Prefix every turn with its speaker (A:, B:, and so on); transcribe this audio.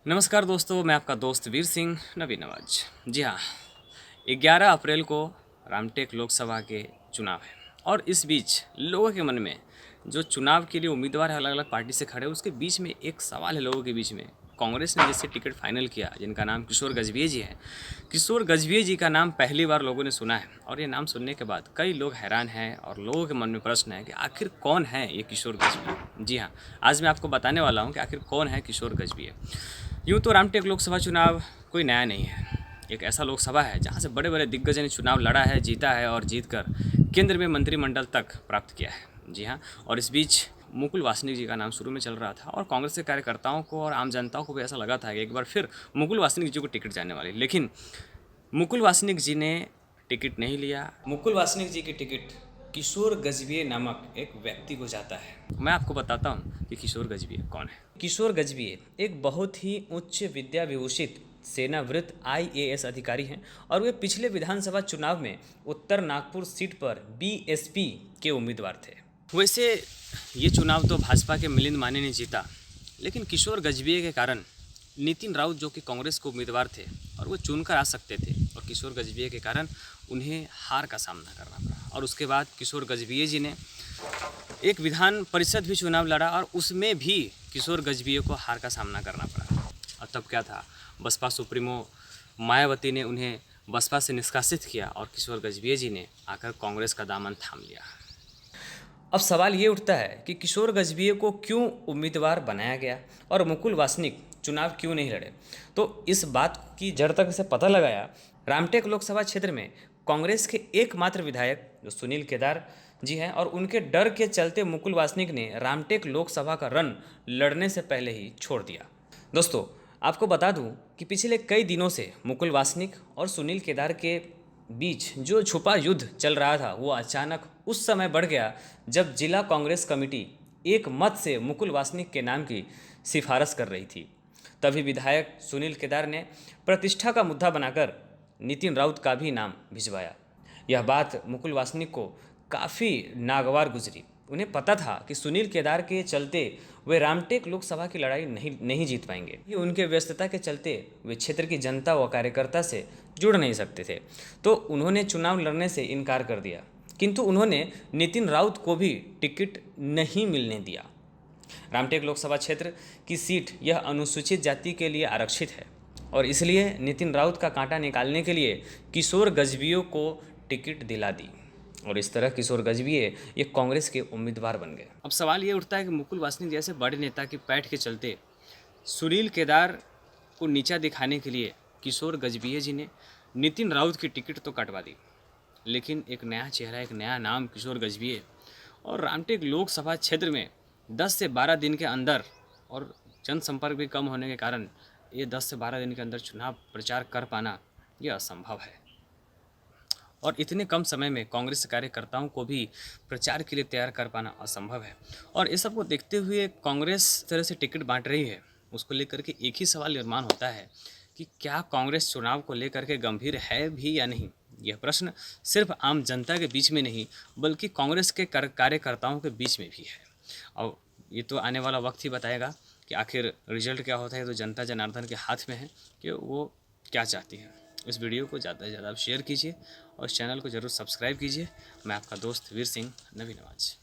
A: नमस्कार दोस्तों, मैं आपका दोस्त वीर सिंह नबी नवाज। जी हाँ, 11 अप्रैल को रामटेक लोकसभा के चुनाव है और इस बीच लोगों के मन में जो चुनाव के लिए उम्मीदवार है अलग अलग पार्टी से खड़े, उसके बीच में एक सवाल है लोगों के बीच में। कांग्रेस ने जिससे टिकट फाइनल किया, जिनका नाम किशोर गजभिये जी है, किशोर गजभिये जी का नाम पहली बार लोगों ने सुना है और ये नाम सुनने के बाद कई लोग हैरान हैं और लोगों के मन में प्रश्न है कि आखिर कौन है ये किशोर गजभिये। जी हाँ, आज मैं आपको बताने वाला हूँ कि आखिर कौन है किशोर गजभिये। यूँ तो रामटेक लोकसभा चुनाव कोई नया नहीं है। एक ऐसा लोकसभा है जहाँ से बड़े बड़े दिग्गजों ने चुनाव लड़ा है, जीता है और जीतकर केंद्र में मंत्रिमंडल तक प्राप्त किया है। जी हाँ, और इस बीच मुकुल वासनिक जी का नाम शुरू में चल रहा था और कांग्रेस के कार्यकर्ताओं को और आम जनता को भी ऐसा लगा था कि एक बार फिर मुकुल वासनिक जी को टिकट जाने वाली, लेकिन मुकुल वासनिक जी ने टिकट नहीं लिया। मुकुल वासनिक जी की टिकट किशोर गजभिये नामक एक व्यक्ति को जाता है। मैं आपको बताता हूँ कि किशोर गजभिये कौन है। किशोर गजभिये एक बहुत ही उच्च विद्या विभूषित सेनावृत्त IAS अधिकारी हैं और वे पिछले विधानसभा चुनाव में उत्तर नागपुर सीट पर BSP के उम्मीदवार थे। वैसे ये चुनाव तो भाजपा के मिलिंद माने ने जीता, लेकिन किशोर गजभिये के कारण नितिन राउत जो कि कांग्रेस के उम्मीदवार थे और वो चुनकर आ सकते थे, और किशोर गजभिये के कारण उन्हें हार का सामना करना पड़ा। और उसके बाद किशोर गजभिये जी ने एक विधान परिषद भी चुनाव लड़ा और उसमें भी किशोर गजभिये को हार का सामना करना पड़ा। और तब क्या था, बसपा सुप्रीमो मायावती ने उन्हें बसपा से निष्कासित किया और किशोर गजभिये जी ने आकर कांग्रेस का दामन थाम लिया। अब सवाल ये उठता है कि किशोर गजभिये को क्यों उम्मीदवार बनाया गया और मुकुल वासनिक चुनाव क्यों नहीं लड़े। तो इस बात की जड़ तक से पता लगाया। रामटेक लोकसभा क्षेत्र में कांग्रेस के एकमात्र विधायक जो सुनील केदार जी हैं, और उनके डर के चलते मुकुल वासनिक ने रामटेक लोकसभा का रन लड़ने से पहले ही छोड़ दिया। दोस्तों, आपको बता दूं कि पिछले कई दिनों से मुकुल वासनिक और सुनील केदार के बीच जो छुपा युद्ध चल रहा था वो अचानक उस समय बढ़ गया जब जिला कांग्रेस कमेटी एक मत से मुकुल वासनिक के नाम की सिफारिश कर रही थी। तभी विधायक सुनील केदार ने प्रतिष्ठा का मुद्दा बनाकर नितिन राउत का भी नाम भिजवाया। यह बात मुकुल वासनिक को काफ़ी नागवार गुजरी। उन्हें पता था कि सुनील केदार के चलते वे रामटेक लोकसभा की लड़ाई नहीं जीत पाएंगे। ये उनके व्यस्तता के चलते वे क्षेत्र की जनता व कार्यकर्ता से जुड़ नहीं सकते थे, तो उन्होंने चुनाव लड़ने से इनकार कर दिया। किंतु उन्होंने नितिन राउत को भी टिकट नहीं मिलने दिया। रामटेक लोकसभा क्षेत्र की सीट यह अनुसूचित जाति के लिए आरक्षित है और इसलिए नितिन राउत का कांटा निकालने के लिए किशोर गजभिये को टिकट दिला दी और इस तरह किशोर गजभिये ये कांग्रेस के उम्मीदवार बन गए। अब सवाल ये उठता है कि मुकुल वासनिक जैसे बड़े नेता की पैठ के चलते सुनील केदार को नीचा दिखाने के लिए किशोर गजभिये जी ने नितिन राउत की टिकट तो कटवा दी, लेकिन एक नया चेहरा, एक नया नाम किशोर गजभिये, और रामटेक लोकसभा क्षेत्र में 10 से 12 दिन के अंदर, और जनसंपर्क भी कम होने के कारण ये 10 से 12 दिन के अंदर चुनाव प्रचार कर पाना ये असंभव है। और इतने कम समय में कांग्रेस कार्यकर्ताओं को भी प्रचार के लिए तैयार कर पाना असंभव है। और इस सबको देखते हुए कांग्रेस तरह से टिकट बांट रही है, उसको लेकर के एक ही सवाल निर्माण होता है कि क्या कांग्रेस चुनाव को लेकर के गंभीर है भी या नहीं। यह प्रश्न सिर्फ आम जनता के बीच में नहीं बल्कि कांग्रेस के कार्यकर्ताओं के बीच में भी है। और ये तो आने वाला वक्त ही बताएगा कि आखिर रिजल्ट क्या होता है। तो जनता जनार्दन के हाथ में है कि वो क्या चाहती है। इस वीडियो को ज़्यादा से ज़्यादा आप शेयर कीजिए और इस चैनल को ज़रूर सब्सक्राइब कीजिए। मैं आपका दोस्त वीर सिंह नबी नवाज।